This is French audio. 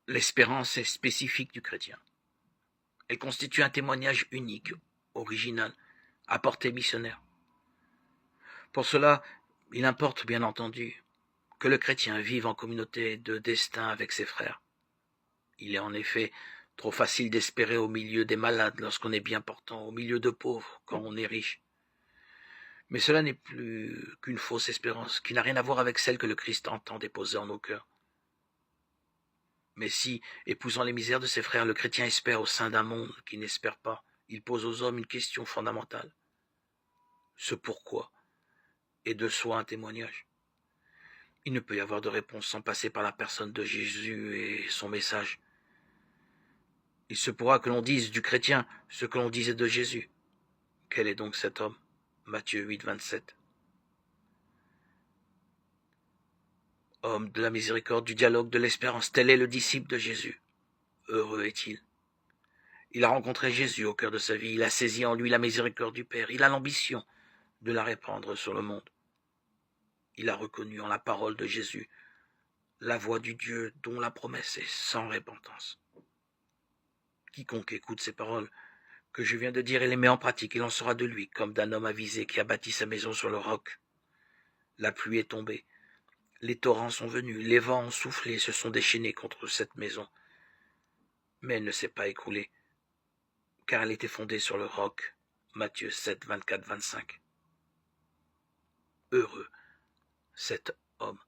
L'espérance est spécifique du chrétien. Elle constitue un témoignage unique, original, à portée missionnaire. Pour cela, il importe bien entendu que le chrétien vive en communauté de destin avec ses frères. Il est en effet trop facile d'espérer au milieu des malades lorsqu'on est bien portant, au milieu de pauvres quand on est riche. Mais cela n'est plus qu'une fausse espérance, qui n'a rien à voir avec celle que le Christ entend déposer en nos cœurs. Mais si, épousant les misères de ses frères, le chrétien espère au sein d'un monde qui n'espère pas, il pose aux hommes une question fondamentale. Ce pourquoi est de soi un témoignage. Il ne peut y avoir de réponse sans passer par la personne de Jésus et son message. Il se pourra que l'on dise du chrétien ce que l'on disait de Jésus. Quel est donc cet homme? Matthieu 8, 27. Homme de la miséricorde, du dialogue, de l'espérance, tel est le disciple de Jésus. Heureux est-il. Il a rencontré Jésus au cœur de sa vie, il a saisi en lui la miséricorde du Père, il a l'ambition de la répandre sur le monde. Il a reconnu en la parole de Jésus la voix du Dieu dont la promesse est sans repentance. Quiconque écoute ces paroles que je viens de dire et les met en pratique, il en sera de lui comme d'un homme avisé qui a bâti sa maison sur le roc. La pluie est tombée, les torrents sont venus, les vents ont soufflé et se sont déchaînés contre cette maison. Mais elle ne s'est pas écroulée, car elle était fondée sur le roc. Matthieu 7, 24, 25. Heureux cet homme